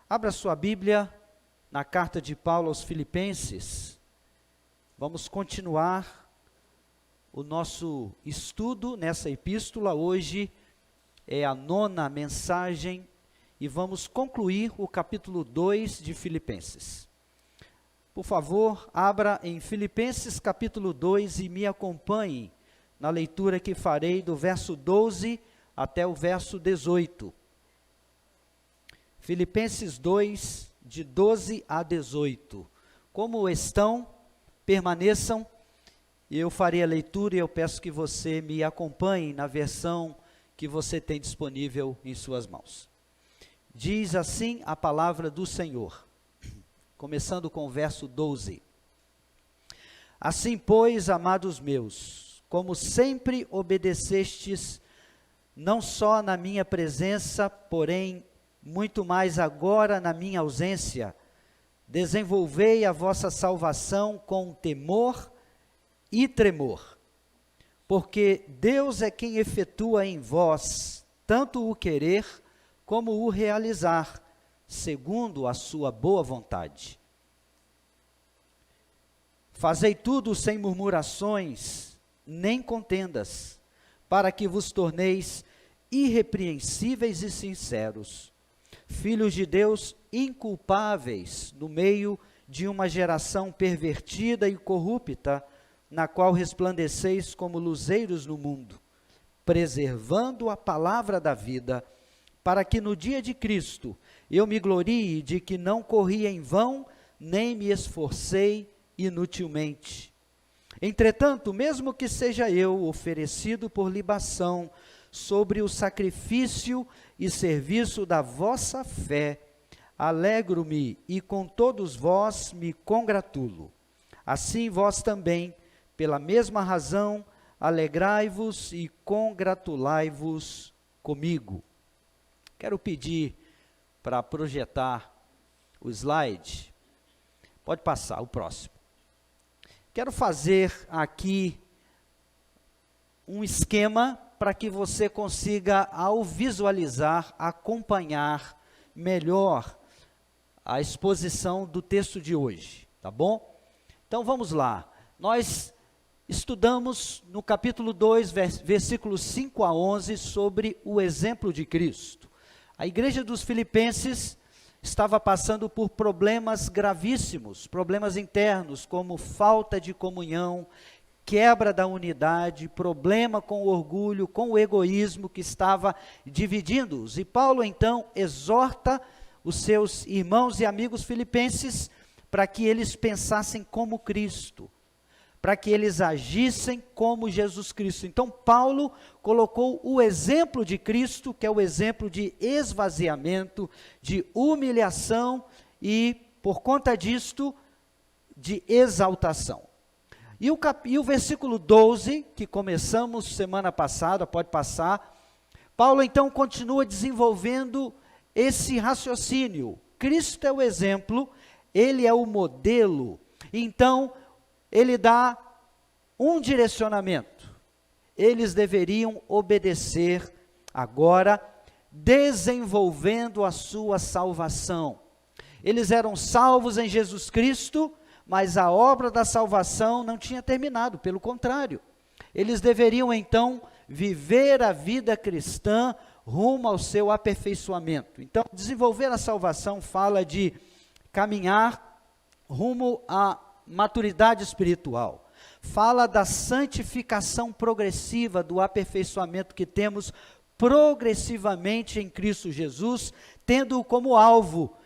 Abra sua Bíblia na carta de Paulo aos Filipenses. Vamos continuar o nosso estudo nessa epístola. Hoje é a 9ª mensagem e vamos concluir o capítulo 2 de Filipenses. Por favor, abra em Filipenses capítulo 2 e me acompanhe na leitura que farei do verso 12 até o verso 18. Filipenses 2, de 12 a 18. Como estão, permaneçam, eu farei a leitura e eu peço que você me acompanhe na versão que você tem disponível em suas mãos. Diz assim a palavra do Senhor, começando com o verso 12. Assim, pois, amados meus, como sempre obedecestes, não só na minha presença, porém, muito mais agora na minha ausência, desenvolvei a vossa salvação com temor e tremor, porque Deus é quem efetua em vós tanto o querer como o realizar, segundo a sua boa vontade. Fazei tudo sem murmurações, nem contendas, para que vos torneis irrepreensíveis e sinceros, filhos de Deus inculpáveis no meio de uma geração pervertida e corrupta, na qual resplandeceis como luzeiros no mundo, preservando a palavra da vida, para que no dia de Cristo eu me glorie de que não corri em vão, nem me esforcei inutilmente. Entretanto, mesmo que seja eu oferecido por libação sobre o sacrifício e serviço da vossa fé, alegro-me e com todos vós me congratulo. Assim vós também, pela mesma razão, alegrai-vos e congratulai-vos comigo. Quero pedir para projetar o slide. Pode passar, o próximo. Quero fazer aqui um esquema para que você consiga, ao visualizar, acompanhar melhor a exposição do texto de hoje, tá bom? Então vamos lá. Nós estudamos no capítulo 2, versículos 5 a 11, sobre o exemplo de Cristo. A igreja dos Filipenses estava passando por problemas gravíssimos, problemas internos, como falta de comunhão, quebra da unidade, problema com o orgulho, com o egoísmo que estava dividindo-os. E Paulo então exorta os seus irmãos e amigos filipenses para que eles pensassem como Cristo, para que eles agissem como Jesus Cristo. Então Paulo colocou o exemplo de Cristo, que é o exemplo de esvaziamento, de humilhação e, por conta disto, de exaltação. E o versículo 12, que começamos semana passada, pode passar, Paulo então continua desenvolvendo esse raciocínio. Cristo é o exemplo, ele é o modelo, então ele dá um direcionamento. Eles deveriam obedecer agora, desenvolvendo a sua salvação. Eles eram salvos em Jesus Cristo, mas a obra da salvação não tinha terminado, pelo contrário. Eles deveriam então viver a vida cristã rumo ao seu aperfeiçoamento. Então, desenvolver a salvação fala de caminhar rumo à maturidade espiritual. Fala da santificação progressiva, do aperfeiçoamento que temos progressivamente em Cristo Jesus, tendo como alvo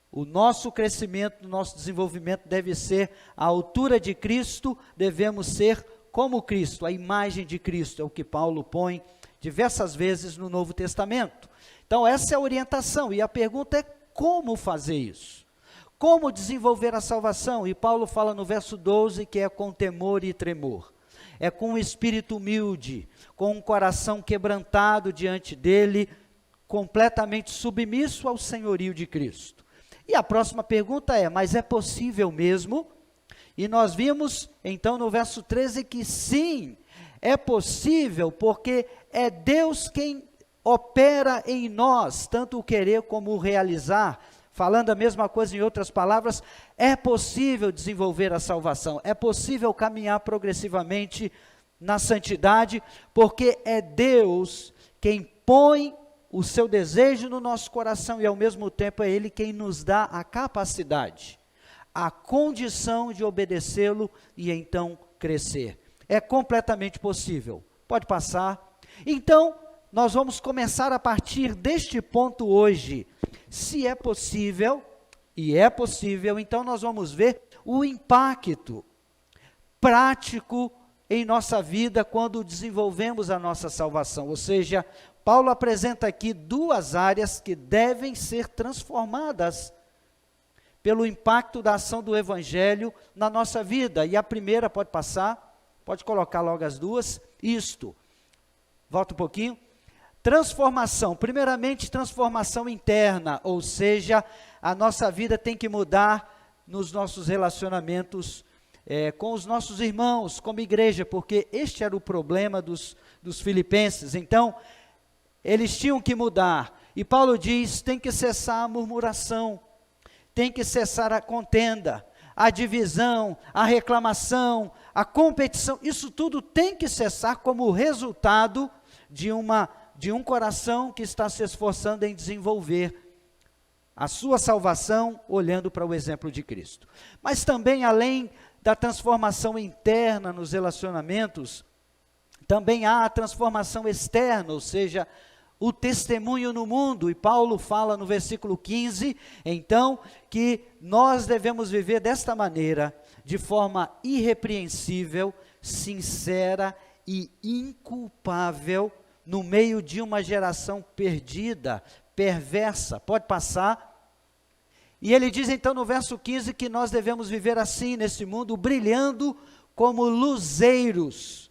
o nosso crescimento, o nosso desenvolvimento deve ser à altura de Cristo, devemos ser como Cristo, a imagem de Cristo, é o que Paulo põe diversas vezes no Novo Testamento. Então essa é a orientação, e a pergunta é como fazer isso? Como desenvolver a salvação? E Paulo fala no verso 12 que é com temor e tremor, é com um espírito humilde, com um coração quebrantado diante dele, completamente submisso ao senhorio de Cristo. E a próxima pergunta é, mas é possível mesmo? E nós vimos, então, no verso 13, que sim, é possível, porque é Deus quem opera em nós, tanto o querer como o realizar, Falando a mesma coisa em outras palavras, é possível desenvolver a salvação, é possível caminhar progressivamente na santidade, porque é Deus quem põe o seu desejo no nosso coração e ao mesmo tempo é Ele quem nos dá a capacidade, a condição de obedecê-lo e então crescer. É completamente possível. Pode passar. Então, nós vamos começar a partir deste ponto hoje. Se é possível, e é possível, então nós vamos ver o impacto prático em nossa vida quando desenvolvemos a nossa salvação. Ou seja, Paulo apresenta aqui duas áreas que devem ser transformadas pelo impacto da ação do Evangelho na nossa vida. E a primeira, pode passar, pode colocar logo as duas, volta um pouquinho. Transformação, primeiramente transformação interna, ou seja, a nossa vida tem que mudar nos nossos relacionamentos com os nossos irmãos, como igreja, porque este era o problema dos filipenses. Então, eles tinham que mudar, e Paulo diz, tem que cessar a murmuração, tem que cessar a contenda, a divisão, a reclamação, a competição, isso tudo tem que cessar como resultado de um coração que está se esforçando em desenvolver a sua salvação, olhando para o exemplo de Cristo. Mas também, além da transformação interna nos relacionamentos, também há a transformação externa, ou seja, o testemunho no mundo, e Paulo fala no versículo 15, então, que nós devemos viver desta maneira, de forma irrepreensível, sincera e inculpável, no meio de uma geração perdida, perversa. Pode passar. E ele diz então no verso 15 que nós devemos viver assim nesse mundo, brilhando como luzeiros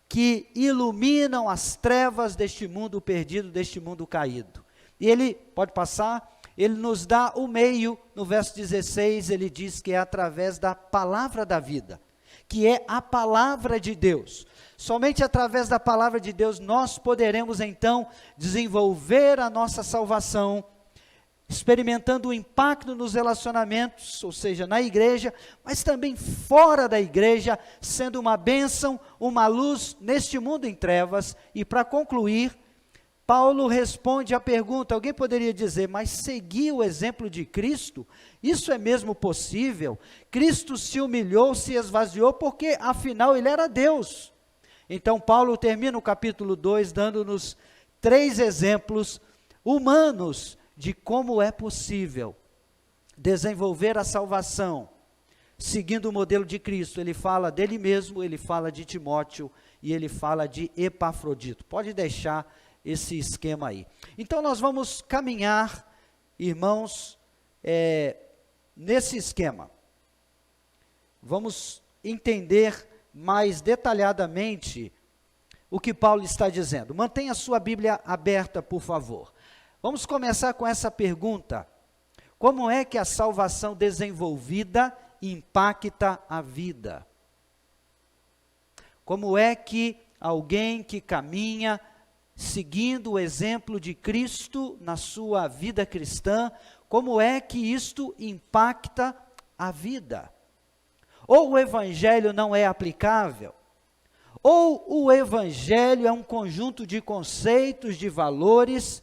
que iluminam as trevas deste mundo perdido, deste mundo caído. E ele, pode passar, ele nos dá o meio, no verso 16, ele diz que é através da palavra da vida, que é a palavra de Deus. Somente através da palavra de Deus nós poderemos então desenvolver a nossa salvação, experimentando o impacto nos relacionamentos, ou seja, na igreja, mas também fora da igreja, sendo uma bênção, uma luz neste mundo em trevas. E para concluir, Paulo responde à pergunta, alguém poderia dizer, mas seguir o exemplo de Cristo, isso é mesmo possível? Cristo se humilhou, se esvaziou, porque afinal ele era Deus. Então Paulo termina o capítulo 2, dando-nos 3 exemplos humanos, de como é possível desenvolver a salvação, seguindo o modelo de Cristo. Ele fala dele mesmo, ele fala de Timóteo, e ele fala de Epafrodito. Pode deixar esse esquema aí. Então nós vamos caminhar, irmãos, nesse esquema. Vamos entender mais detalhadamente o que Paulo está dizendo. Mantenha a sua Bíblia aberta, por favor. Vamos começar com essa pergunta: como é que a salvação desenvolvida impacta a vida? Como é que alguém que caminha seguindo o exemplo de Cristo na sua vida cristã, como é que isto impacta a vida? Ou o evangelho não é aplicável, ou o evangelho é um conjunto de conceitos, de valores,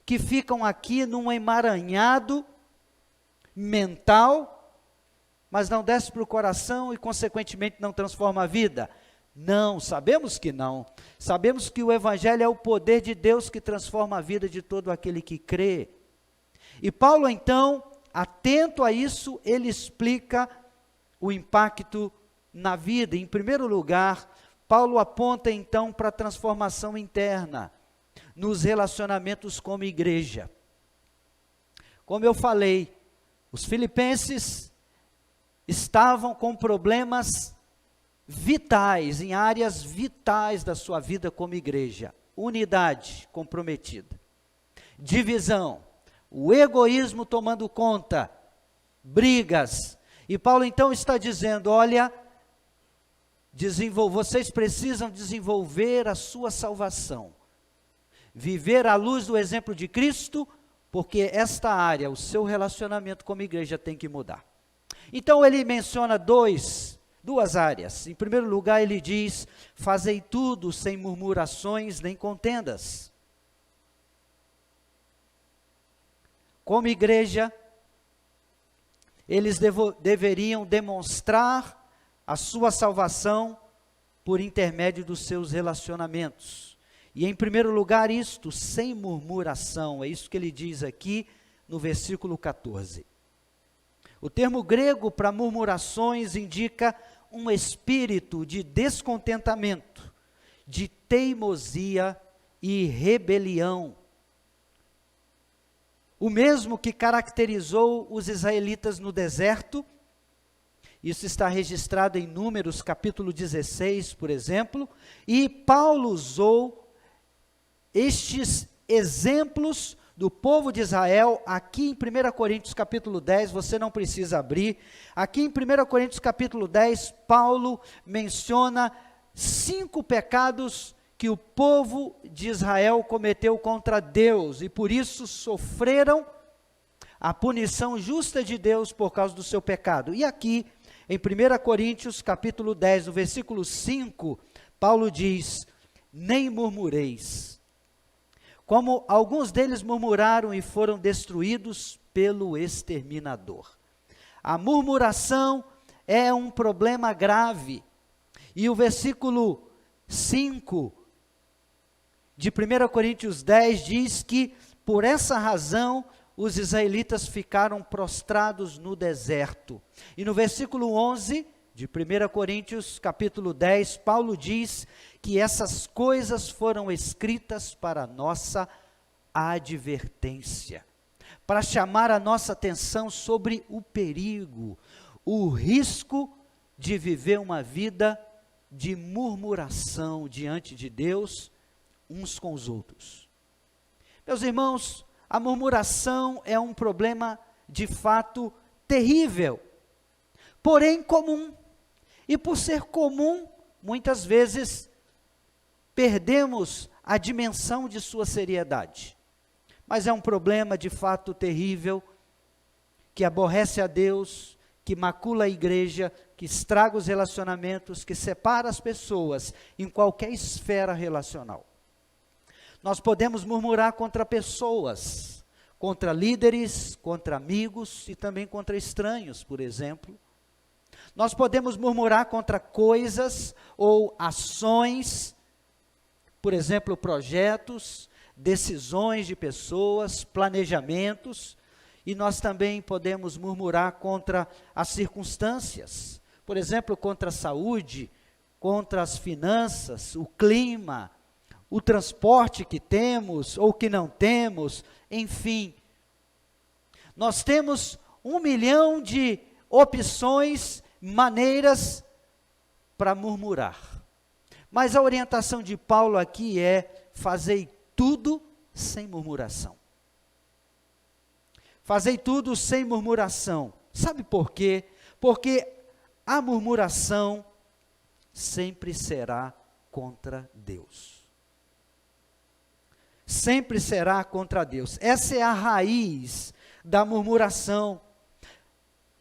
que ficam aqui num emaranhado mental, mas não desce para o coração e consequentemente não transforma a vida. Não, sabemos que não. Sabemos que o evangelho é o poder de Deus que transforma a vida de todo aquele que crê. E Paulo então, atento a isso, ele explica o impacto na vida. Em primeiro lugar, Paulo aponta então para a transformação interna, nos relacionamentos como igreja. Como eu falei, os filipenses estavam com problemas vitais, em áreas vitais da sua vida como igreja. Unidade comprometida, divisão, o egoísmo tomando conta, brigas. E Paulo então está dizendo, olha, vocês precisam desenvolver a sua salvação, viver à luz do exemplo de Cristo, porque esta área, o seu relacionamento com a igreja tem que mudar. Então ele menciona duas áreas. Em primeiro lugar, ele diz: fazei tudo sem murmurações nem contendas. Como igreja, eles deveriam demonstrar a sua salvação por intermédio dos seus relacionamentos. E em primeiro lugar, isto sem murmuração, é isso que ele diz aqui no versículo 14. O termo grego para murmurações indica um espírito de descontentamento, de teimosia e rebelião. O mesmo que caracterizou os israelitas no deserto. Isso está registrado em Números capítulo 16, por exemplo, e Paulo usou estes exemplos do povo de Israel aqui em 1 Coríntios capítulo 10, você não precisa abrir. Aqui em 1 Coríntios capítulo 10, Paulo menciona 5 pecados que o povo de Israel cometeu contra Deus, e por isso sofreram a punição justa de Deus por causa do seu pecado. E aqui, em 1 Coríntios capítulo 10, no versículo 5, Paulo diz: nem murmureis, como alguns deles murmuraram e foram destruídos pelo exterminador. A murmuração é um problema grave, e o versículo 5 de 1 Coríntios 10 diz que, por essa razão, os israelitas ficaram prostrados no deserto. E no versículo 11 de 1 Coríntios capítulo 10, Paulo diz que essas coisas foram escritas para nossa advertência, para chamar a nossa atenção sobre o perigo, o risco de viver uma vida de murmuração diante de Deus, uns com os outros. Meus irmãos, a murmuração é um problema de fato terrível, porém comum. E por ser comum, muitas vezes perdemos a dimensão de sua seriedade. Mas é um problema de fato terrível, que aborrece a Deus, que macula a igreja, que estraga os relacionamentos, que separa as pessoas em qualquer esfera relacional. Nós podemos murmurar contra pessoas, contra líderes, contra amigos e também contra estranhos, por exemplo. Nós podemos murmurar contra coisas ou ações, por exemplo, projetos, decisões de pessoas, planejamentos, e nós também podemos murmurar contra as circunstâncias, por exemplo, contra a saúde, contra as finanças, o clima, o transporte que temos ou que não temos, enfim. Nós temos 1 milhão de opções, maneiras para murmurar. Mas a orientação de Paulo aqui é: fazei tudo sem murmuração. Fazei tudo sem murmuração. Sabe por quê? Porque a murmuração sempre será contra Deus. Sempre será contra Deus. Essa é a raiz da murmuração.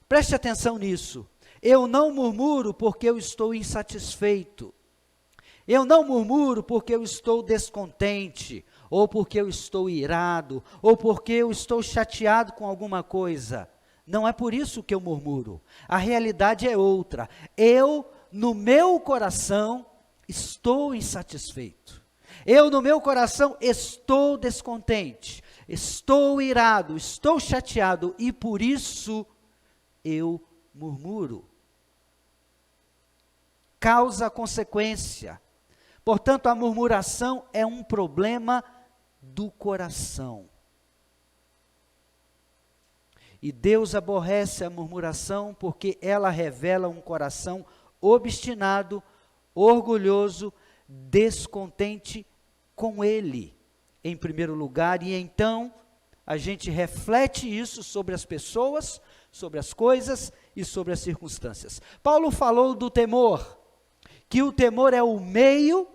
Preste atenção nisso. Eu não murmuro porque eu estou insatisfeito. Eu não murmuro porque eu estou descontente, ou porque eu estou irado, ou porque eu estou chateado com alguma coisa. Não é por isso que eu murmuro. A realidade é outra. Eu, no meu coração, estou insatisfeito. Eu, no meu coração, estou descontente, estou irado, estou chateado, e por isso eu murmuro. Causa consequência. Portanto, a murmuração é um problema do coração. E Deus aborrece a murmuração porque ela revela um coração obstinado, orgulhoso, descontente com Ele, em primeiro lugar, e então a gente reflete isso sobre as pessoas, sobre as coisas e sobre as circunstâncias. Paulo falou do temor, que o temor é o meio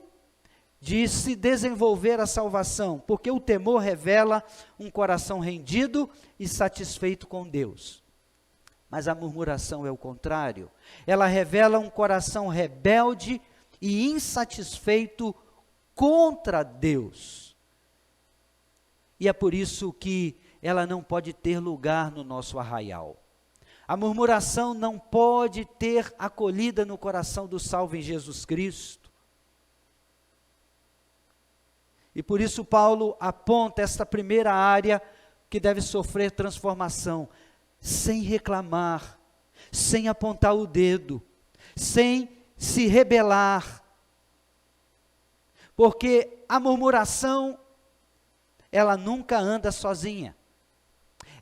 de se desenvolver a salvação, porque o temor revela um coração rendido e satisfeito com Deus. Mas a murmuração é o contrário. Ela revela um coração rebelde e insatisfeito contra Deus. E é por isso que ela não pode ter lugar no nosso arraial. A murmuração não pode ter acolhida no coração do salvo em Jesus Cristo. E por isso Paulo aponta esta primeira área que deve sofrer transformação, sem reclamar, sem apontar o dedo, sem se rebelar. Porque a murmuração, ela nunca anda sozinha.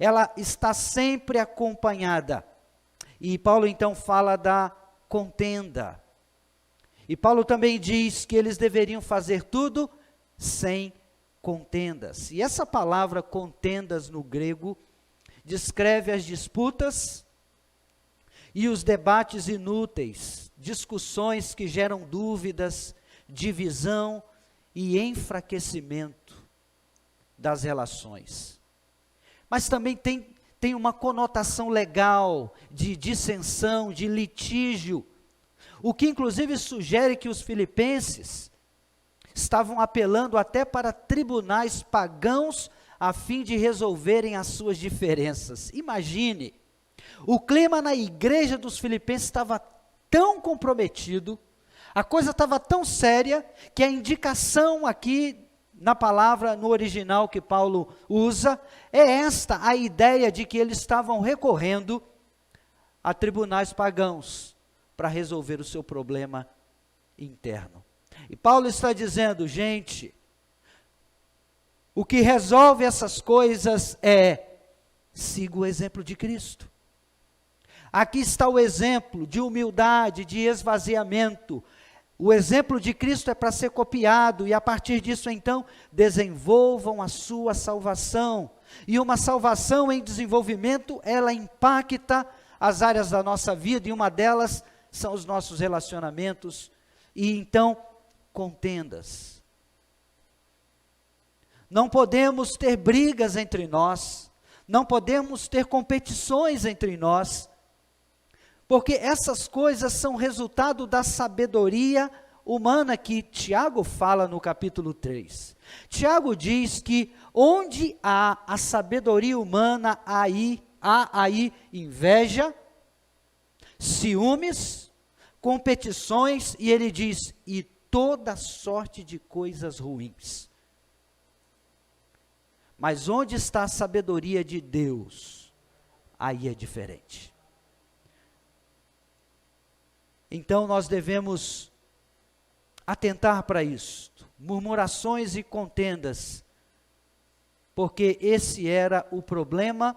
Ela está sempre acompanhada. E Paulo então fala da contenda. E Paulo também diz que eles deveriam fazer tudo sem contendas. E essa palavra contendas no grego descreve as disputas e os debates inúteis, discussões que geram dúvidas, divisão e enfraquecimento das relações. Mas também tem uma conotação legal de dissensão, de litígio, o que inclusive sugere que os filipenses estavam apelando até para tribunais pagãos a fim de resolverem as suas diferenças. Imagine, o clima na igreja dos filipenses estava tão comprometido, a coisa estava tão séria, que a indicação aqui na palavra, no original que Paulo usa, é esta, a ideia de que eles estavam recorrendo a tribunais pagãos para resolver o seu problema interno. E Paulo está dizendo, gente, o que resolve essas coisas é, siga o exemplo de Cristo. Aqui está o exemplo de humildade, de esvaziamento. O exemplo de Cristo é para ser copiado, e a partir disso então, desenvolvam a sua salvação. E uma salvação em desenvolvimento, ela impacta as áreas da nossa vida, e uma delas são os nossos relacionamentos, e então, contendas. Não podemos ter brigas entre nós, não podemos ter competições entre nós, porque essas coisas são resultado da sabedoria humana que Tiago fala no capítulo 3. Tiago diz que onde há a sabedoria humana, há aí inveja, ciúmes, competições, e ele diz, e toda sorte de coisas ruins. Mas onde está a sabedoria de Deus, aí é diferente. Então nós devemos atentar para isto, murmurações e contendas, porque esse era o problema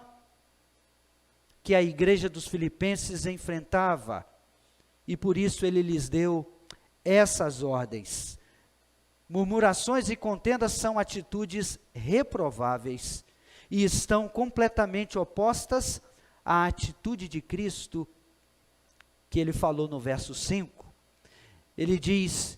que a igreja dos filipenses enfrentava, e por isso ele lhes deu essas ordens. Murmurações e contendas são atitudes reprováveis e estão completamente opostas à atitude de Cristo, que ele falou no verso 5, ele diz,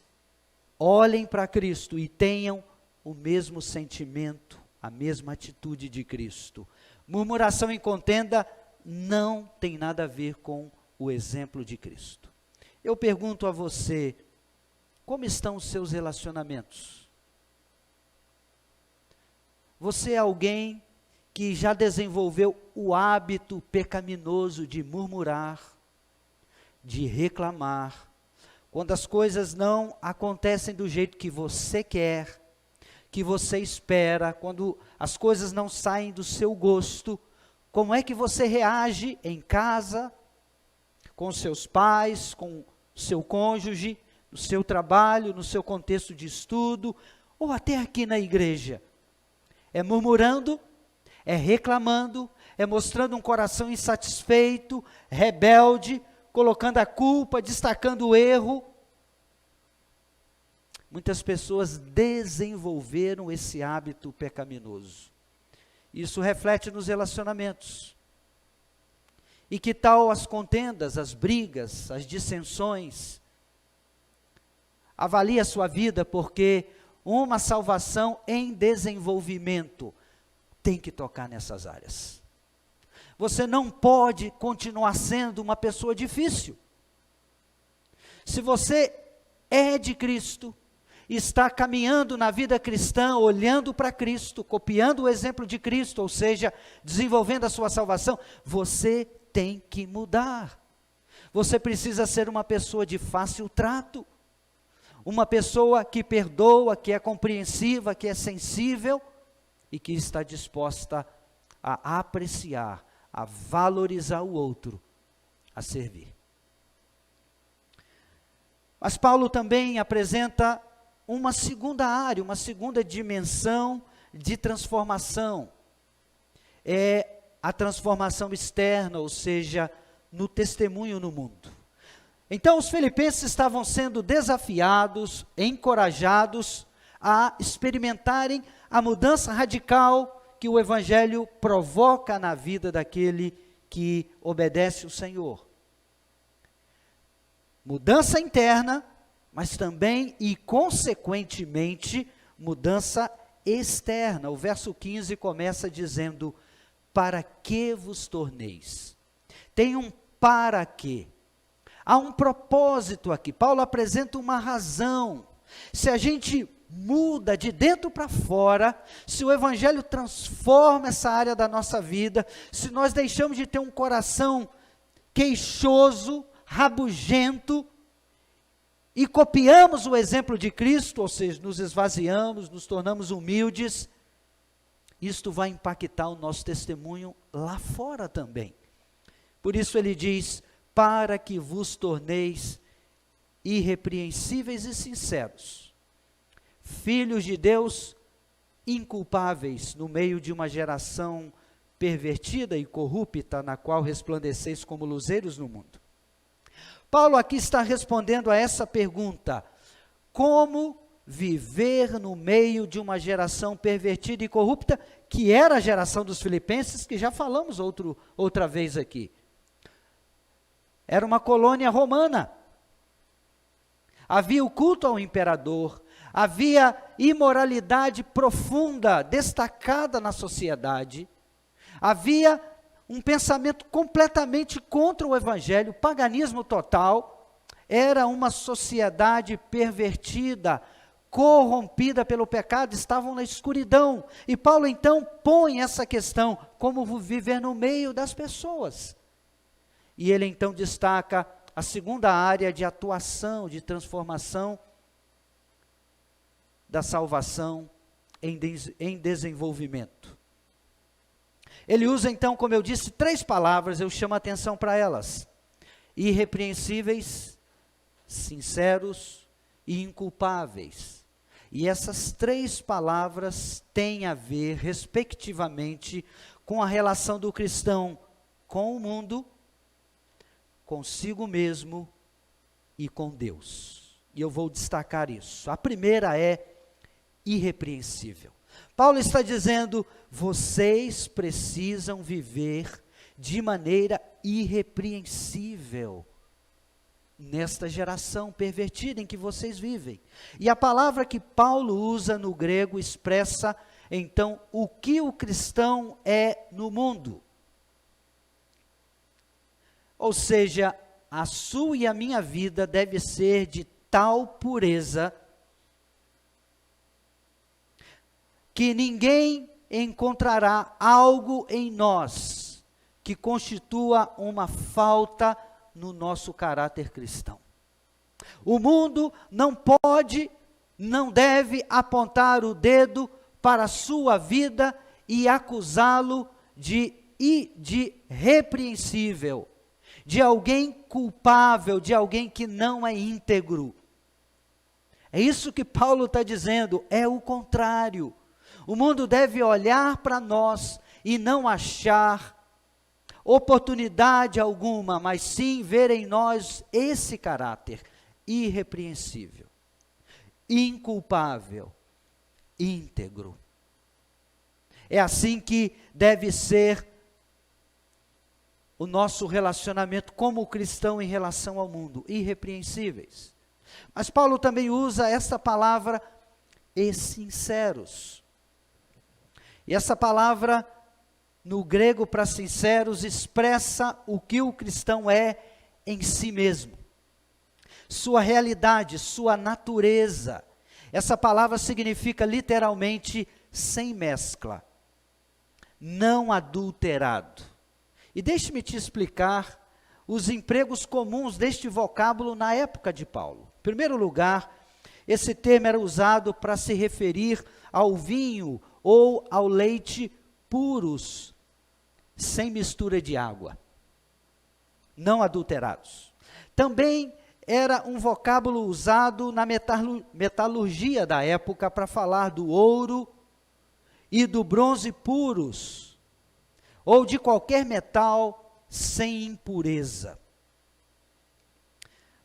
olhem para Cristo e tenham o mesmo sentimento, a mesma atitude de Cristo. Murmuração e contenda não tem nada a ver com o exemplo de Cristo. Eu pergunto a você, como estão os seus relacionamentos? Você é alguém que já desenvolveu o hábito pecaminoso de murmurar, de reclamar, quando as coisas não acontecem do jeito que você quer, que você espera, quando as coisas não saem do seu gosto, como é que você reage em casa, com seus pais, com seu cônjuge, no seu trabalho, no seu contexto de estudo, ou até aqui na igreja? É murmurando, é reclamando, é mostrando um coração insatisfeito, rebelde, colocando a culpa, destacando o erro. Muitas pessoas desenvolveram esse hábito pecaminoso. Isso reflete nos relacionamentos. E que tal as contendas, as brigas, as dissensões? Avalie a sua vida, porque uma salvação em desenvolvimento, tem que tocar nessas áreas. Você não pode continuar sendo uma pessoa difícil. Se você é de Cristo, está caminhando na vida cristã, olhando para Cristo, copiando o exemplo de Cristo, ou seja, desenvolvendo a sua salvação, você tem que mudar. Você precisa ser uma pessoa de fácil trato, uma pessoa que perdoa, que é compreensiva, que é sensível e que está disposta a apreciar, a valorizar o outro, a servir. Mas Paulo também apresenta uma segunda área, uma segunda dimensão de transformação. É a transformação externa, ou seja, no testemunho no mundo. Então os filipenses estavam sendo desafiados, encorajados a experimentarem a mudança radical que o Evangelho provoca na vida daquele que obedece o Senhor. Mudança interna, mas também e consequentemente mudança externa. O verso 15 começa dizendo: para que vos torneis? Tem um para quê. Há um propósito aqui. Paulo apresenta uma razão. Se a gente muda de dentro para fora, se o Evangelho transforma essa área da nossa vida, se nós deixamos de ter um coração queixoso, rabugento, e copiamos o exemplo de Cristo, ou seja, nos esvaziamos, nos tornamos humildes, isto vai impactar o nosso testemunho lá fora também. Por isso ele diz: para que vos torneis irrepreensíveis e sinceros, filhos de Deus inculpáveis no meio de uma geração pervertida e corrupta, na qual resplandeceis como luzeiros no mundo. Paulo aqui está respondendo a essa pergunta: como viver no meio de uma geração pervertida e corrupta, que era a geração dos filipenses, que já falamos outra vez aqui. Era uma colônia romana. Havia o culto ao imperador, havia imoralidade profunda, destacada na sociedade, havia um pensamento completamente contra o Evangelho, paganismo total. Era uma sociedade pervertida, corrompida pelo pecado, estavam na escuridão. E Paulo então põe essa questão: como viver no meio das pessoas. E ele então destaca a segunda área de atuação, de transformação da salvação em desenvolvimento. Ele usa então, como eu disse, 3 palavras, eu chamo a atenção para elas: irrepreensíveis, sinceros e inculpáveis. E essas 3 palavras têm a ver, respectivamente, com a relação do cristão com o mundo, consigo mesmo e com Deus. E eu vou destacar isso. A primeira é irrepreensível. Paulo está dizendo: vocês precisam viver de maneira irrepreensível nesta geração pervertida em que vocês vivem. E a palavra que Paulo usa no grego expressa, então, o que o cristão é no mundo. Ou seja, a sua e a minha vida deve ser de tal pureza que ninguém encontrará algo em nós que constitua uma falta no nosso caráter cristão. O mundo não pode, não deve apontar o dedo para a sua vida e acusá-lo de repreensível, de alguém culpável, de alguém que não é íntegro. É isso que Paulo está dizendo, é o contrário. O mundo deve olhar para nós e não achar oportunidade alguma, mas sim ver em nós esse caráter irrepreensível, inculpável, íntegro. É assim que deve ser o nosso relacionamento como cristão em relação ao mundo, irrepreensíveis. Mas Paulo também usa essa palavra e sinceros. E essa palavra, no grego para sinceros, expressa o que o cristão é em si mesmo. Sua realidade, sua natureza. Essa palavra significa literalmente sem mescla, não adulterado. E deixe-me te explicar os empregos comuns deste vocábulo na época de Paulo. Em primeiro lugar, esse termo era usado para se referir ao vinho ou ao leite puros, sem mistura de água, não adulterados. Também era um vocábulo usado na metalurgia da época para falar do ouro e do bronze puros, ou de qualquer metal sem impureza.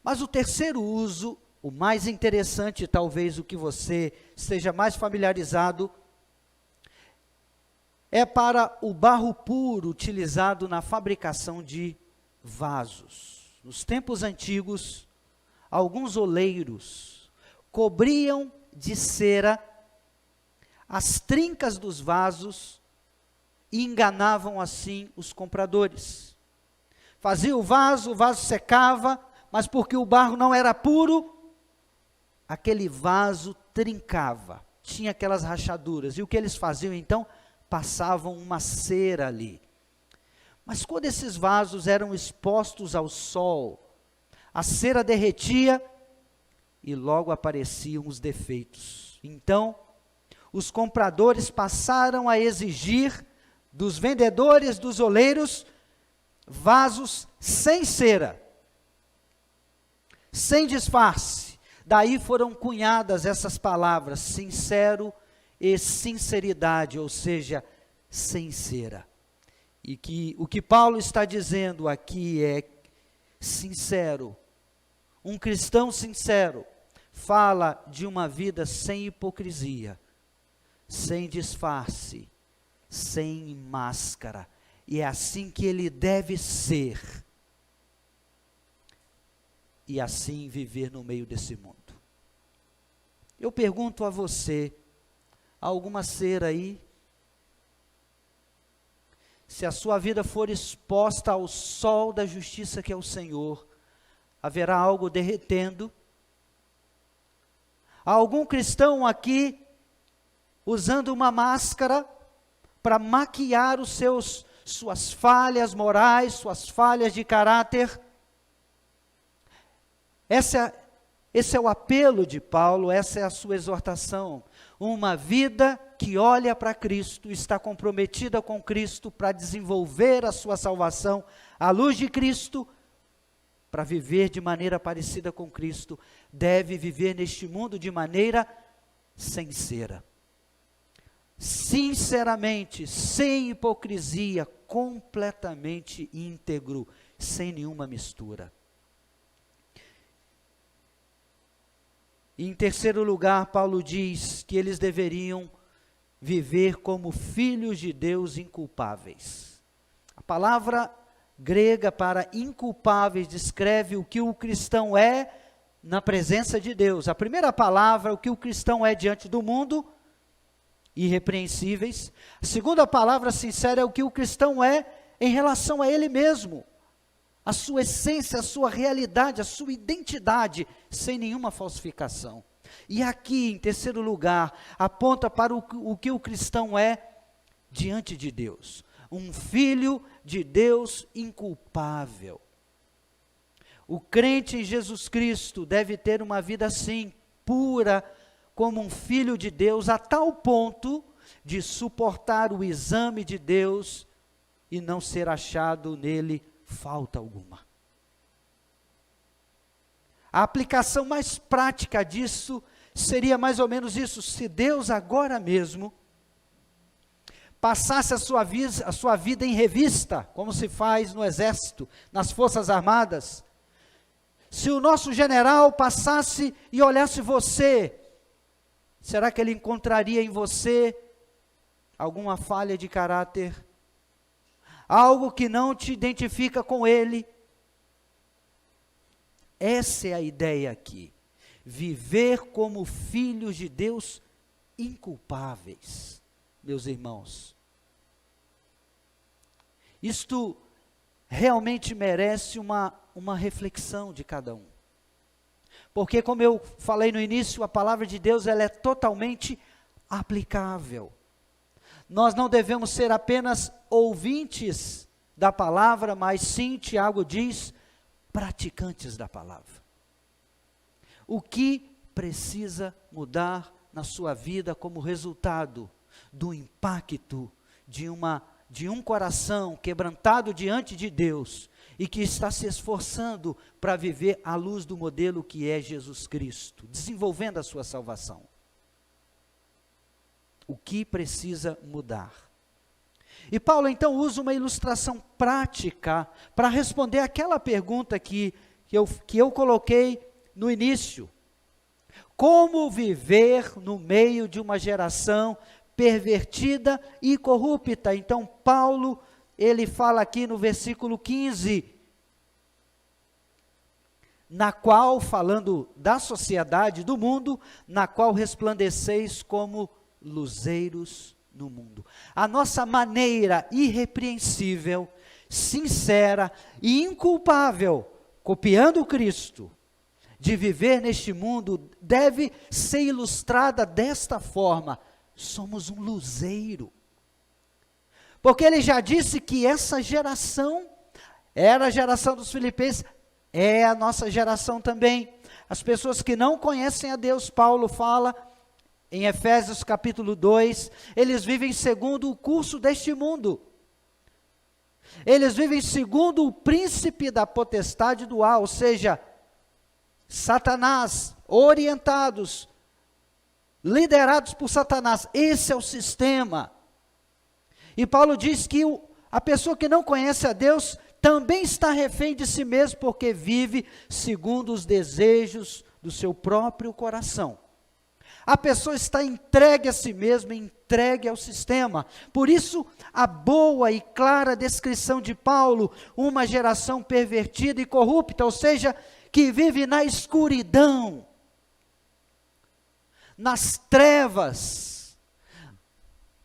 Mas o terceiro uso, o mais interessante, talvez o que você esteja mais familiarizado, é para o barro puro utilizado na fabricação de vasos. Nos tempos antigos, alguns oleiros cobriam de cera as trincas dos vasos e enganavam assim os compradores. Fazia o vaso secava, mas porque o barro não era puro, aquele vaso trincava, tinha aquelas rachaduras. E o que eles faziam então? Passavam uma cera ali. Mas quando esses vasos eram expostos ao sol, a cera derretia e logo apareciam os defeitos. Então, os compradores passaram a exigir dos vendedores, dos oleiros, vasos sem cera, sem disfarce. Daí foram cunhadas essas palavras, sincero e sinceridade, ou seja, sem cera. E que o que Paulo está dizendo aqui é sincero. Um cristão sincero fala de uma vida sem hipocrisia, sem disfarce, sem máscara. E é assim que ele deve ser. E assim viver no meio desse mundo. Eu pergunto a você, há alguma cera aí? Se a sua vida for exposta ao sol da justiça que é o Senhor, haverá algo derretendo? Há algum cristão aqui usando uma máscara para maquiar suas falhas morais, suas falhas de caráter? Esse é o apelo de Paulo, essa é a sua exortação. Uma vida que olha para Cristo, está comprometida com Cristo para desenvolver a sua salvação à luz de Cristo, para viver de maneira parecida com Cristo, deve viver neste mundo de maneira sincera. Sinceramente, sem hipocrisia, completamente íntegro, sem nenhuma mistura. E em terceiro lugar, Paulo diz que eles deveriam viver como filhos de Deus inculpáveis. A palavra grega para inculpáveis descreve o que o cristão é na presença de Deus. A primeira palavra, o que o cristão é diante do mundo, irrepreensíveis. A segunda palavra sincera é o que o cristão é em relação a ele mesmo. A sua essência, a sua realidade, a sua identidade, sem nenhuma falsificação. E aqui, em terceiro lugar, aponta para o que o cristão é diante de Deus. Um filho de Deus inculpável. O crente em Jesus Cristo deve ter uma vida assim, pura, como um filho de Deus, a tal ponto de suportar o exame de Deus e não ser achado nele falta alguma. A aplicação mais prática disso seria mais ou menos isso: se Deus agora mesmo passasse a sua vida em revista, como se faz no exército, nas forças armadas, se o nosso general passasse e olhasse você, será que ele encontraria em você alguma falha de caráter? Algo que não te identifica com ele? Essa é a ideia aqui. Viver como filhos de Deus inculpáveis, meus irmãos. Isto realmente merece uma reflexão de cada um. Porque, como eu falei no início, a palavra de Deus ela é totalmente aplicável. Nós não devemos ser apenas ouvintes da palavra, mas sim, Tiago diz, praticantes da palavra. O que precisa mudar na sua vida como resultado do impacto de um coração quebrantado diante de Deus e que está se esforçando para viver à luz do modelo que é Jesus Cristo, desenvolvendo a sua salvação? O que precisa mudar? E Paulo então usa uma ilustração prática para responder aquela pergunta que eu coloquei no início. Como viver no meio de uma geração pervertida e corrupta? Então Paulo, ele fala aqui no versículo 15, na qual, falando da sociedade, do mundo, na qual resplandeceis como luzeiros no mundo. A nossa maneira irrepreensível, sincera e inculpável, copiando Cristo, de viver neste mundo, deve ser ilustrada desta forma: somos um luzeiro. Porque ele já disse que essa geração, era a geração dos filipenses, é a nossa geração também. As pessoas que não conhecem a Deus, Paulo fala, em Efésios capítulo 2, eles vivem segundo o curso deste mundo. Eles vivem segundo o príncipe da potestade do ar, ou seja, Satanás, orientados, liderados por Satanás. Esse é o sistema. E Paulo diz que a pessoa que não conhece a Deus também está refém de si mesmo, porque vive segundo os desejos do seu próprio coração. A pessoa está entregue a si mesma, entregue ao sistema. Por isso, a boa e clara descrição de Paulo, uma geração pervertida e corrupta, ou seja, que vive na escuridão, nas trevas,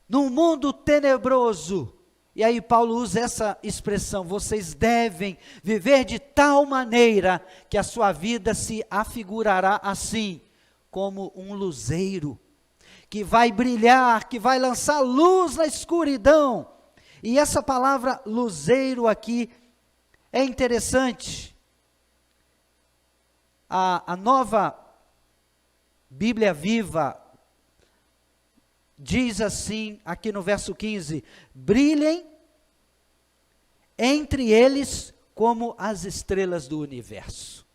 num mundo tenebroso. E aí Paulo usa essa expressão: vocês devem viver de tal maneira que a sua vida se afigurará assim, como um luzeiro, que vai brilhar, que vai lançar luz na escuridão. E essa palavra luzeiro aqui é interessante. A nova Bíblia Viva diz assim, aqui no verso 15: brilhem entre eles como as estrelas do universo.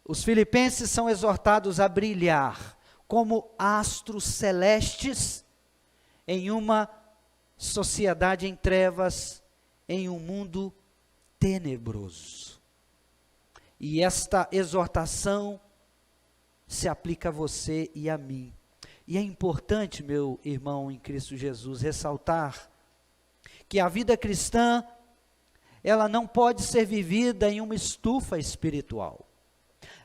Os filipenses são exortados a brilhar como astros celestes em uma sociedade em trevas, em um mundo tenebroso. E esta exortação se aplica a você e a mim. E é importante, meu irmão em Cristo Jesus, ressaltar que a vida cristã, ela não pode ser vivida em uma estufa espiritual.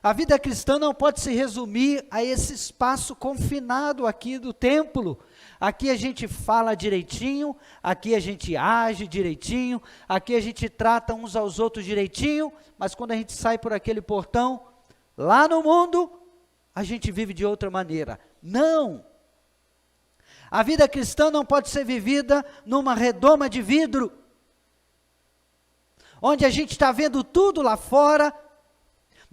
A vida cristã não pode se resumir a esse espaço confinado aqui do templo. Aqui a gente fala direitinho, aqui a gente age direitinho, aqui a gente trata uns aos outros direitinho, mas quando a gente sai por aquele portão, lá no mundo, a gente vive de outra maneira. Não! A vida cristã não pode ser vivida numa redoma de vidro, onde a gente está vendo tudo lá fora,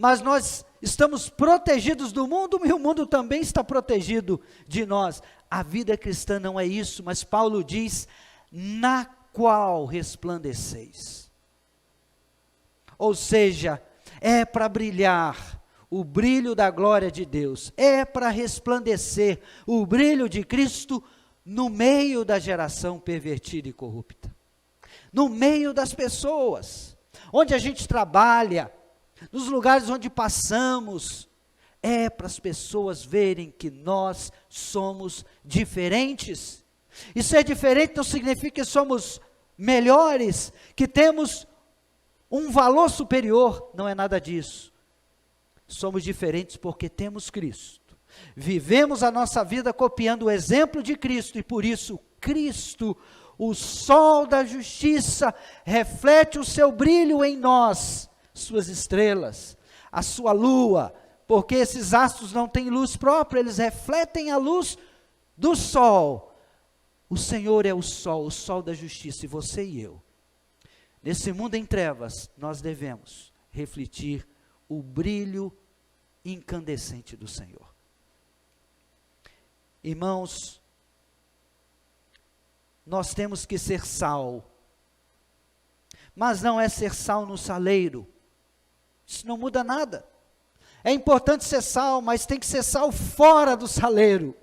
mas nós estamos protegidos do mundo e o mundo também está protegido de nós. A vida cristã não é isso, mas Paulo diz, na qual resplandeceis. Ou seja, é para brilhar o brilho da glória de Deus, é para resplandecer o brilho de Cristo no meio da geração pervertida e corrupta. No meio das pessoas, onde a gente trabalha, nos lugares onde passamos, é para as pessoas verem que nós somos diferentes. E ser diferente não significa que somos melhores, que temos um valor superior, não é nada disso. Somos diferentes porque temos Cristo. Vivemos a nossa vida copiando o exemplo de Cristo e por isso Cristo, o sol da justiça, reflete o seu brilho em nós, suas estrelas, a sua lua, porque esses astros não têm luz própria, eles refletem a luz do sol. O Senhor é o sol da justiça, e você e eu. Nesse mundo em trevas, nós devemos refletir o brilho incandescente do Senhor. Irmãos, nós temos que ser sal, mas não é ser sal no saleiro, isso não muda nada. É importante ser sal, mas tem que ser sal fora do saleiro.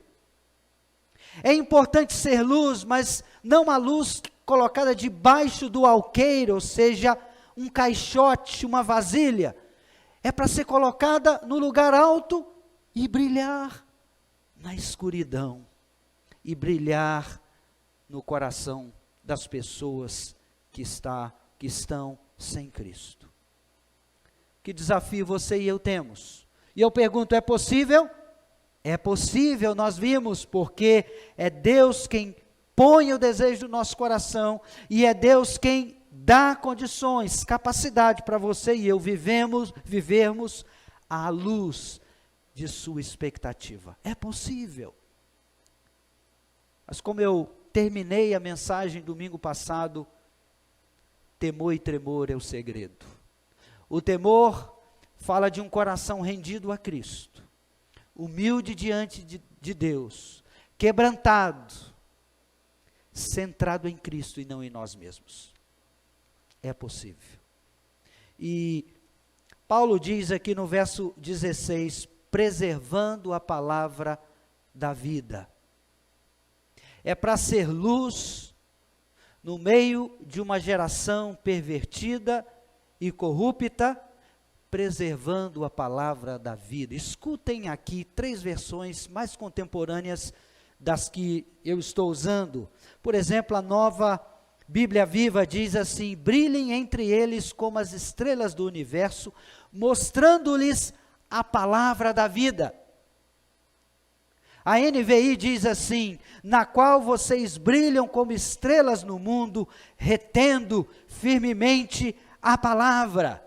É importante ser luz, mas não a luz colocada debaixo do alqueire, ou seja, um caixote, uma vasilha. É para ser colocada no lugar alto e brilhar na escuridão, e brilhar no coração das pessoas que estão sem Cristo. Que desafio você e eu temos? E eu pergunto, é possível? É possível, nós vimos, porque é Deus quem põe o desejo do nosso coração, e é Deus quem dá condições, capacidade para você e eu vivermos à luz de sua expectativa. É possível. Mas como eu terminei a mensagem domingo passado, temor e tremor é o segredo. O temor fala de um coração rendido a Cristo, humilde diante de Deus, quebrantado, centrado em Cristo e não em nós mesmos. É possível. E Paulo diz aqui no verso 16, preservando a palavra da vida. É para ser luz no meio de uma geração pervertida e corrupta, preservando a palavra da vida. Escutem aqui 3 versões mais contemporâneas das que eu estou usando. Por exemplo, a Nova Bíblia Viva diz assim: brilhem entre eles como as estrelas do universo, mostrando-lhes a palavra da vida. A NVI diz assim: na qual vocês brilham como estrelas no mundo, retendo firmemente a palavra.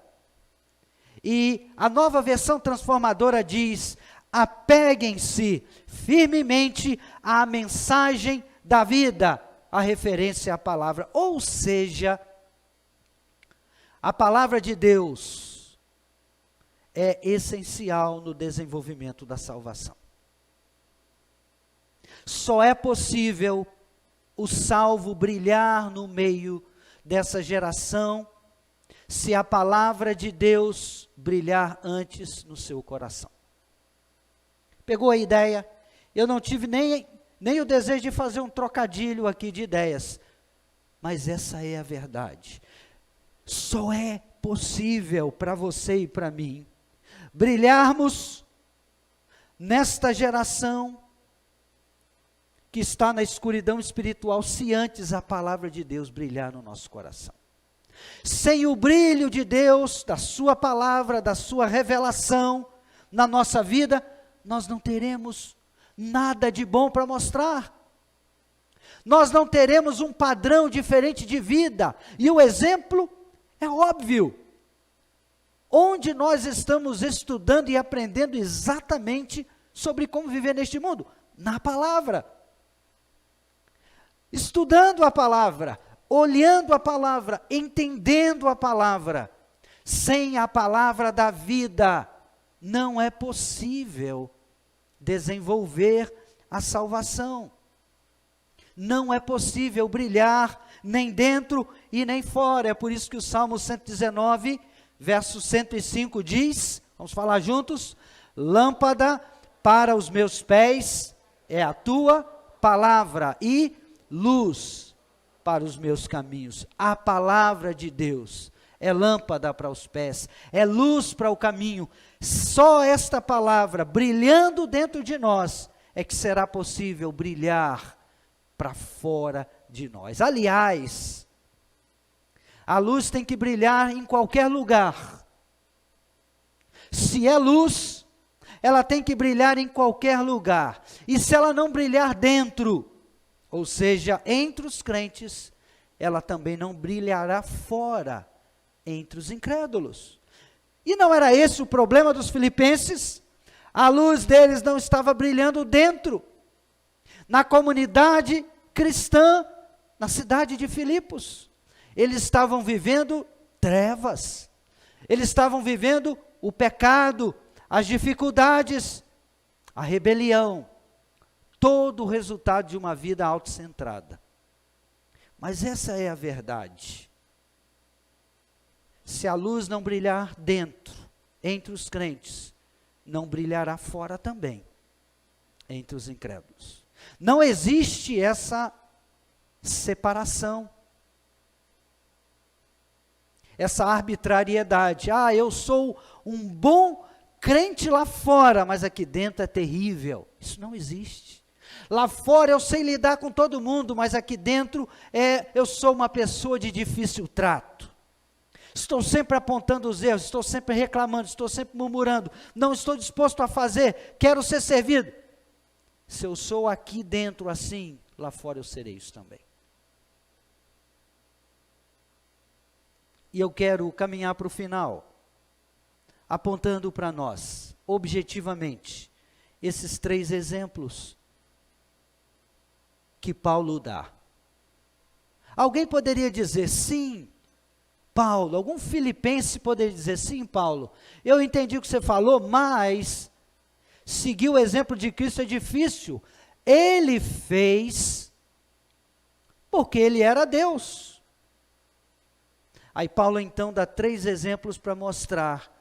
E a Nova Versão Transformadora diz: apeguem-se firmemente à mensagem da vida, a referência à palavra. Ou seja, a palavra de Deus é essencial no desenvolvimento da salvação. Só é possível o salvo brilhar no meio dessa geração se a palavra de Deus brilhar antes no seu coração. Pegou a ideia? Eu não tive nem o desejo de fazer um trocadilho aqui de ideias, mas essa é a verdade. Só é possível para você e para mim brilharmos nesta geração que está na escuridão espiritual, se antes a palavra de Deus brilhar no nosso coração. Sem o brilho de Deus, da sua palavra, da sua revelação na nossa vida, nós não teremos nada de bom para mostrar. Nós não teremos um padrão diferente de vida, e o exemplo é óbvio. Onde nós estamos estudando e aprendendo exatamente sobre como viver neste mundo? Na palavra. Estudando a palavra, olhando a palavra, entendendo a palavra. Sem a palavra da vida, não é possível desenvolver a salvação. Não é possível brilhar nem dentro e nem fora. É por isso que o Salmo 119, verso 105 diz, vamos falar juntos: lâmpada para os meus pés é a tua palavra e luz para os meus caminhos. A palavra de Deus é lâmpada para os pés, é luz para o caminho. Só esta palavra brilhando dentro de nós é que será possível brilhar para fora de nós. Aliás, a luz tem que brilhar em qualquer lugar. Se é luz, ela tem que brilhar em qualquer lugar. E se ela não brilhar dentro, ou seja, entre os crentes, ela também não brilhará fora, entre os incrédulos. E não era esse o problema dos filipenses? A luz deles não estava brilhando dentro, na comunidade cristã, na cidade de Filipos. Eles estavam vivendo trevas, eles estavam vivendo o pecado, as dificuldades, a rebelião, todo o resultado de uma vida autocentrada. Mas essa é a verdade. Se a luz não brilhar dentro, entre os crentes, não brilhará fora também, entre os incrédulos. Não existe essa separação, essa arbitrariedade. Ah, eu sou um bom crente lá fora, mas aqui dentro é terrível. Isso não existe. Lá fora eu sei lidar com todo mundo, mas aqui dentro eu sou uma pessoa de difícil trato. Estou sempre apontando os erros, estou sempre reclamando, estou sempre murmurando, não estou disposto a fazer, quero ser servido. Se eu sou aqui dentro assim, lá fora eu serei isso também. E eu quero caminhar para o final, apontando para nós, objetivamente, esses 3 exemplos que Paulo dá. Alguém poderia dizer, sim, Paulo, algum filipense poderia dizer, sim, Paulo, eu entendi o que você falou, mas seguir o exemplo de Cristo é difícil. Ele fez porque ele era Deus. Aí Paulo então dá 3 exemplos para mostrar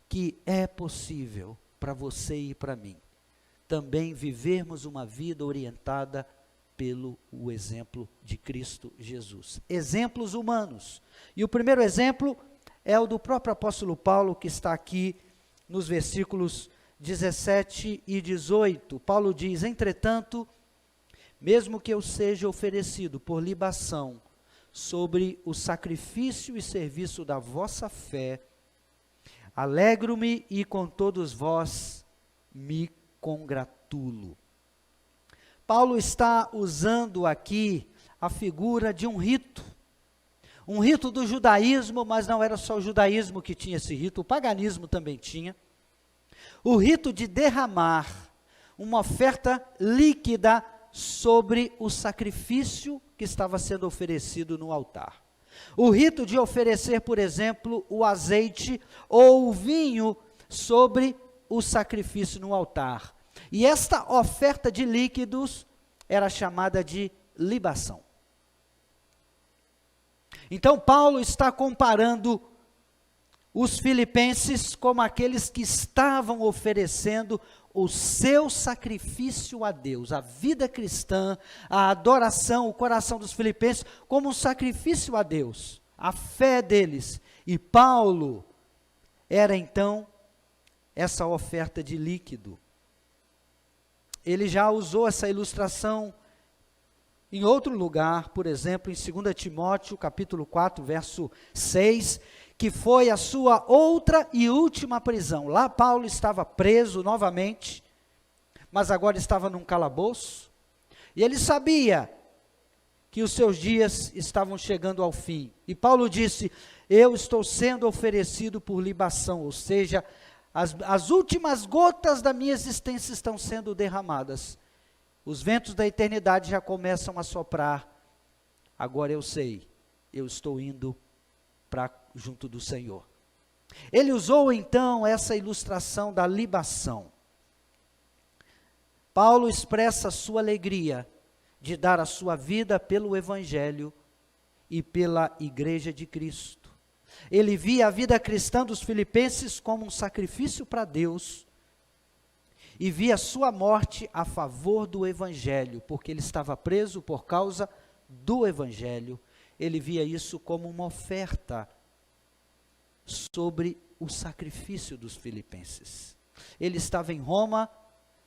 que é possível para você e para mim também vivermos uma vida orientada pelo exemplo de Cristo Jesus. Exemplos humanos. E o primeiro exemplo é o do próprio apóstolo Paulo, que está aqui nos versículos 17 e 18. Paulo diz, entretanto, mesmo que eu seja oferecido por libação sobre o sacrifício e serviço da vossa fé, alegro-me e com todos vós me congratulo. Paulo está usando aqui a figura de um rito do judaísmo, mas não era só o judaísmo que tinha esse rito, o paganismo também tinha. O rito de derramar uma oferta líquida sobre o sacrifício que estava sendo oferecido no altar. O rito de oferecer, por exemplo, o azeite ou o vinho sobre o sacrifício no altar. E esta oferta de líquidos era chamada de libação. Então Paulo está comparando os filipenses como aqueles que estavam oferecendo o seu sacrifício a Deus, a vida cristã, a adoração, o coração dos filipenses como um sacrifício a Deus, a fé deles. E Paulo era então essa oferta de líquido. Ele já usou essa ilustração em outro lugar, por exemplo, em 2 Timóteo, capítulo 4, verso 6, que foi a sua outra e última prisão. Lá Paulo estava preso novamente, mas agora estava num calabouço, e ele sabia que os seus dias estavam chegando ao fim. E Paulo disse, eu estou sendo oferecido por libação, ou seja, as últimas gotas da minha existência estão sendo derramadas. Os ventos da eternidade já começam a soprar. Agora eu sei, eu estou indo para junto do Senhor. Ele usou então essa ilustração da libação. Paulo expressa a sua alegria de dar a sua vida pelo Evangelho e pela Igreja de Cristo. Ele via a vida cristã dos filipenses como um sacrifício para Deus e via sua morte a favor do Evangelho, porque ele estava preso por causa do Evangelho. Ele via isso como uma oferta sobre o sacrifício dos filipenses. Ele estava em Roma,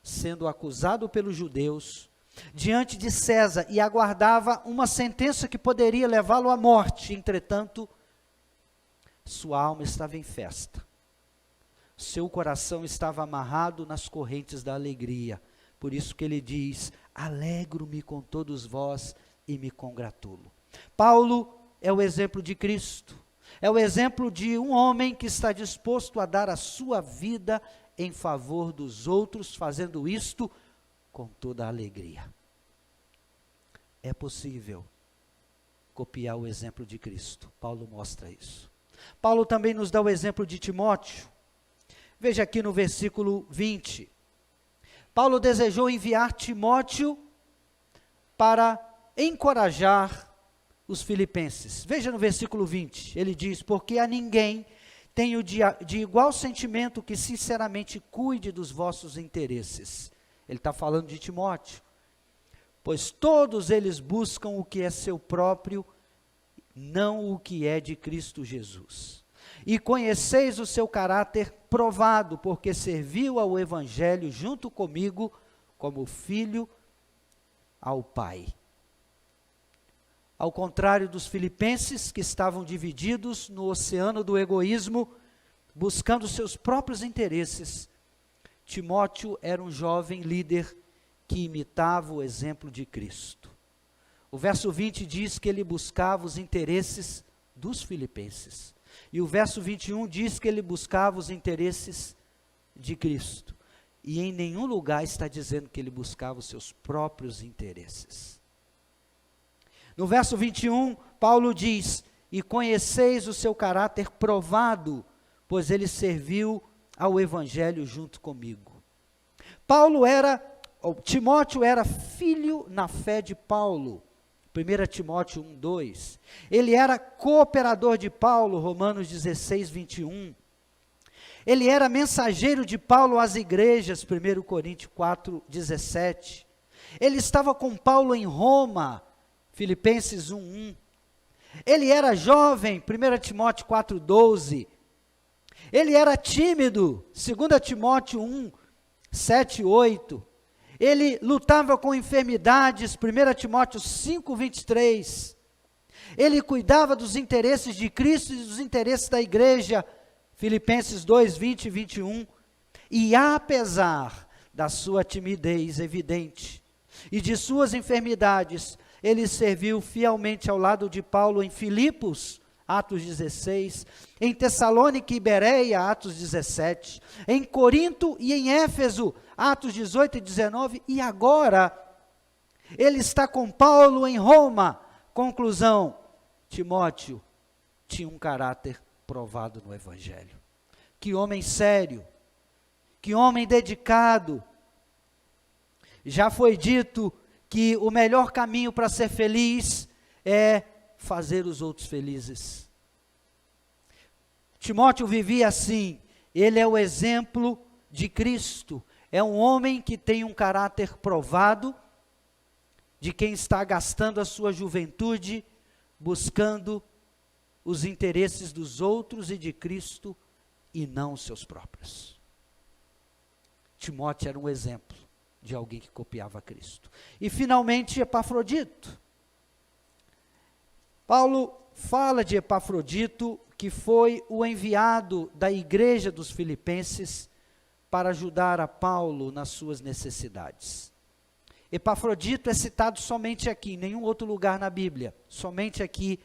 sendo acusado pelos judeus, diante de César, e aguardava uma sentença que poderia levá-lo à morte. Entretanto, sua alma estava em festa, seu coração estava amarrado nas correntes da alegria. Por isso que ele diz: alegro-me com todos vós e me congratulo. Paulo é o exemplo de Cristo, é o exemplo de um homem que está disposto a dar a sua vida em favor dos outros, fazendo isto com toda a alegria. É possível copiar o exemplo de Cristo. Paulo mostra isso. Paulo também nos dá o exemplo de Timóteo. Veja aqui no versículo 20. Paulo desejou enviar Timóteo para encorajar os filipenses. Veja no versículo 20, ele diz: porque a ninguém tenho de igual sentimento que sinceramente cuide dos vossos interesses. Ele está falando de Timóteo. Pois todos eles buscam o que é seu próprio, não o que é de Cristo Jesus. E conheceis o seu caráter provado, porque serviu ao Evangelho junto comigo, como filho ao Pai. Ao contrário dos filipenses, que estavam divididos no oceano do egoísmo, buscando seus próprios interesses, Timóteo era um jovem líder que imitava o exemplo de Cristo. O verso 20 diz que ele buscava os interesses dos filipenses. E o verso 21 diz que ele buscava os interesses de Cristo. E em nenhum lugar está dizendo que ele buscava os seus próprios interesses. No verso 21, Paulo diz: e conheceis o seu caráter provado, pois ele serviu ao Evangelho junto comigo. Timóteo era filho na fé de Paulo, 1 Timóteo 1:2. Ele era cooperador de Paulo, Romanos 16, 21. Ele era mensageiro de Paulo às igrejas, 1 Coríntios 4, 17. Ele estava com Paulo em Roma, Filipenses 1:1. Ele era jovem, 1 Timóteo 4:12. Ele era tímido, 2 Timóteo 1, 7 e 8. Ele lutava com enfermidades, 1 Timóteo 5, 23. Ele cuidava dos interesses de Cristo e dos interesses da igreja, Filipenses 2, 20 e 21. E apesar da sua timidez evidente e de suas enfermidades, ele serviu fielmente ao lado de Paulo em Filipos, Atos 16, em Tessalônica e Bereia, Atos 17, em Corinto e em Éfeso, Atos 18 e 19, e agora ele está com Paulo em Roma. Conclusão: Timóteo tinha um caráter provado no Evangelho. Que homem sério, que homem dedicado. Já foi dito que o melhor caminho para ser feliz é fazer os outros felizes. Timóteo vivia assim. Ele é o exemplo de Cristo. É um homem que tem um caráter provado, de quem está gastando a sua juventude, buscando os interesses dos outros e de Cristo, e não os seus próprios. Timóteo era um exemplo de alguém que copiava Cristo. E finalmente Epafrodito. Paulo fala de Epafrodito, que foi o enviado da igreja dos filipenses para ajudar a Paulo nas suas necessidades. Epafrodito é citado somente aqui, em nenhum outro lugar na Bíblia, somente aqui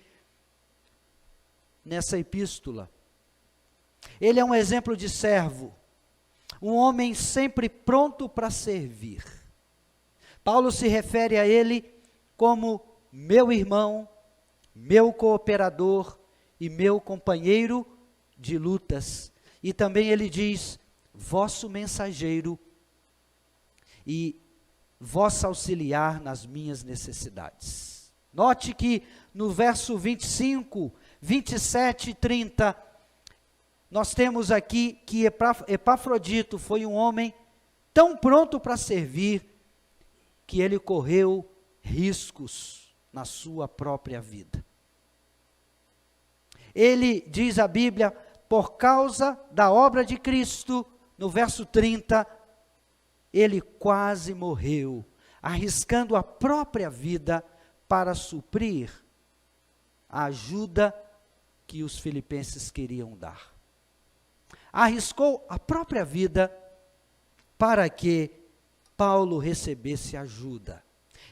nessa epístola. Ele é um exemplo de servo, um homem sempre pronto para servir. Paulo se refere a ele como meu irmão, meu cooperador e meu companheiro de lutas. E também ele diz: vosso mensageiro e vosso auxiliar nas minhas necessidades. Note que no verso 25, 27 e 30, nós temos aqui que Epafrodito foi um homem tão pronto para servir, que ele correu riscos na sua própria vida. Ele, diz a Bíblia, por causa da obra de Cristo, no verso 30, ele quase morreu, arriscando a própria vida para suprir a ajuda que os filipenses queriam dar. arriscou a própria vida para que Paulo recebesse ajuda.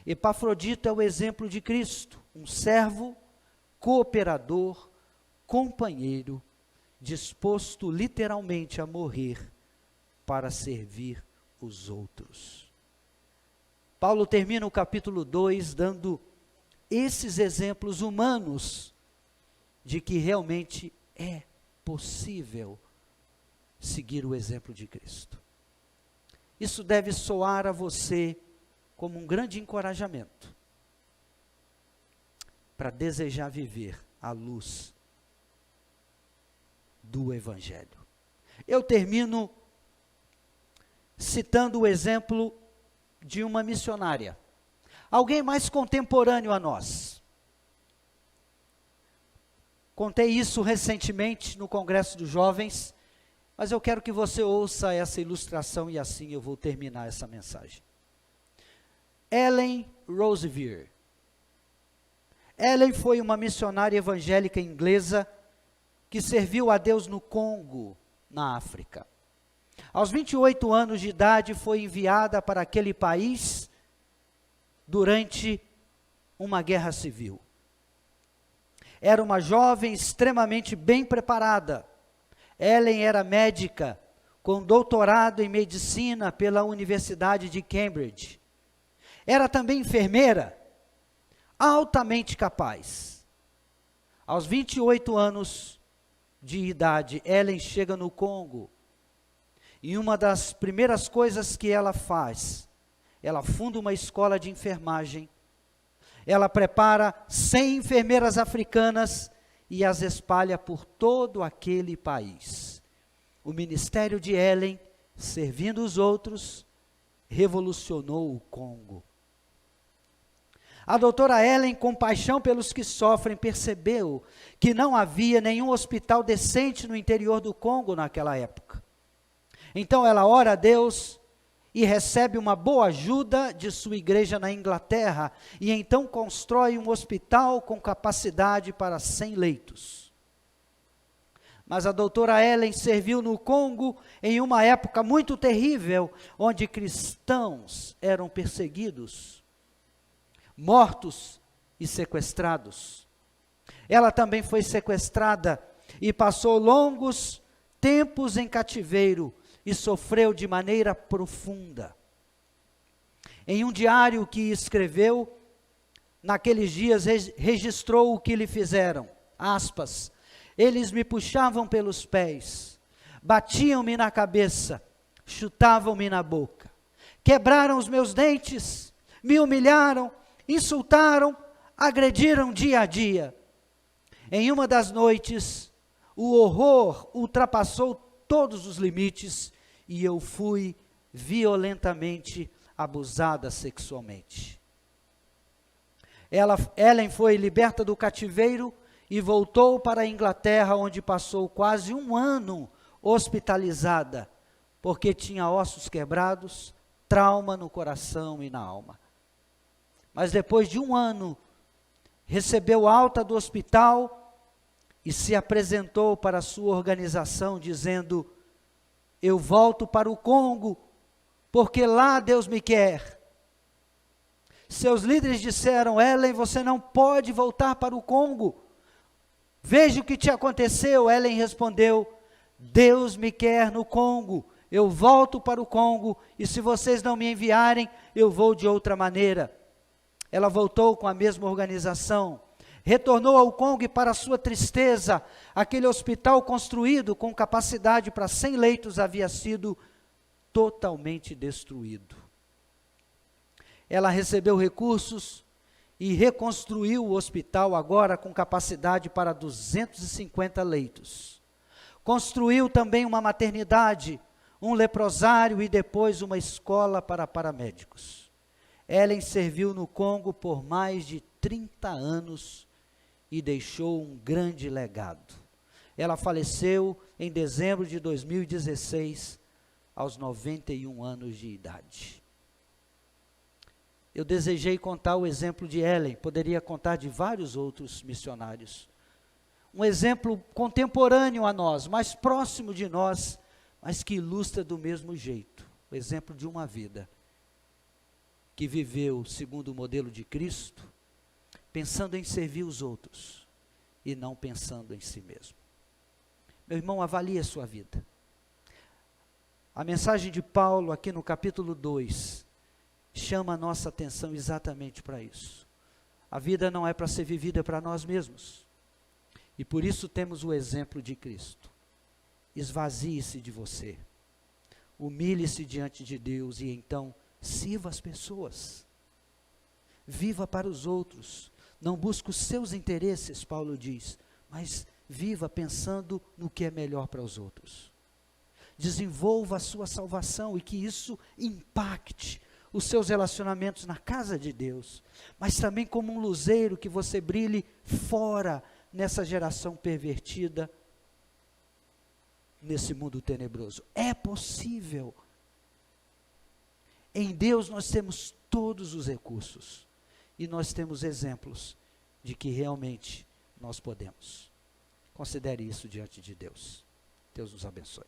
Epafrodito é o exemplo de Cristo, um servo, cooperador, companheiro, disposto literalmente a morrer para servir os outros. Paulo termina o capítulo 2 dando esses exemplos humanos de que realmente é possível seguir o exemplo de Cristo. Isso deve soar a você como um grande encorajamento para desejar viver à luz do Evangelho. Eu termino citando o exemplo de uma missionária, alguém mais contemporâneo a nós. Contei isso recentemente no Congresso dos Jovens, mas eu quero que você ouça essa ilustração e assim eu vou terminar essa mensagem. Ellen Roseveare. Ellen foi uma missionária evangélica inglesa que serviu a Deus no Congo, na África. Aos 28 anos de idade foi enviada para aquele país durante uma guerra civil. Era uma jovem extremamente bem preparada. Ellen era médica, com doutorado em medicina pela Universidade de Cambridge. Era também enfermeira, altamente capaz. Aos 28 anos de idade, Ellen chega no Congo. E uma das primeiras coisas que ela faz, ela funda uma escola de enfermagem. Ela prepara 100 enfermeiras africanas e as espalha por todo aquele país. O ministério de Ellen, servindo os outros, revolucionou o Congo. A doutora Ellen, com paixão pelos que sofrem, percebeu que não havia nenhum hospital decente no interior do Congo naquela época. Então ela ora a Deus e recebe uma boa ajuda de sua igreja na Inglaterra, e então constrói um hospital com capacidade para 100 leitos. Mas a doutora Ellen serviu no Congo em uma época muito terrível, onde cristãos eram perseguidos, mortos e sequestrados. Ela também foi sequestrada e passou longos tempos em cativeiro e sofreu de maneira profunda. Em um diário que escreveu, naqueles dias registrou o que lhe fizeram, aspas, eles me puxavam pelos pés, batiam-me na cabeça, chutavam-me na boca, quebraram os meus dentes, me humilharam, insultaram, agrediram dia a dia. Em uma das noites, o horror ultrapassou todos os limites e eu fui violentamente abusada sexualmente. Ellen foi liberta do cativeiro e voltou para a Inglaterra, onde passou quase um ano hospitalizada, porque tinha ossos quebrados, trauma no coração e na alma. Mas depois de um ano, recebeu alta do hospital e se apresentou para a sua organização dizendo, eu volto para o Congo, porque lá Deus me quer. Seus líderes disseram, Ellen, você não pode voltar para o Congo. Veja o que te aconteceu. Ellen respondeu, Deus me quer no Congo. Eu volto para o Congo e se vocês não me enviarem, eu vou de outra maneira. Ela voltou com a mesma organização. Retornou ao Congo e, para sua tristeza, aquele hospital construído com capacidade para 100 leitos havia sido totalmente destruído. Ela recebeu recursos e reconstruiu o hospital agora com capacidade para 250 leitos. Construiu também uma maternidade, um leprosário e depois uma escola para paramédicos. Ellen serviu no Congo por mais de 30 anos e deixou um grande legado. Ela faleceu em dezembro de 2016, aos 91 anos de idade. Eu desejei contar o exemplo de Ellen, poderia contar de vários outros missionários. um exemplo contemporâneo a nós, mais próximo de nós, mas que ilustra do mesmo jeito, o exemplo de uma vida que viveu segundo o modelo de Cristo, pensando em servir os outros e não pensando em si mesmo. Meu irmão, avalie a sua vida. A mensagem de Paulo aqui no capítulo 2 chama a nossa atenção exatamente para isso. A vida não é para ser vivida para nós mesmos. E por isso temos o exemplo de Cristo. Esvazie-se de você. Humilhe-se diante de Deus e então sirva as pessoas. Viva para os outros. Não busque os seus interesses, Paulo diz, mas viva pensando no que é melhor para os outros. Desenvolva a sua salvação e que isso impacte os seus relacionamentos na casa de Deus, mas também como um luzeiro que você brilhe fora nessa geração pervertida, nesse mundo tenebroso. É possível. Em Deus nós temos todos os recursos e nós temos exemplos de que realmente nós podemos. Considere isso diante de Deus. Deus nos abençoe.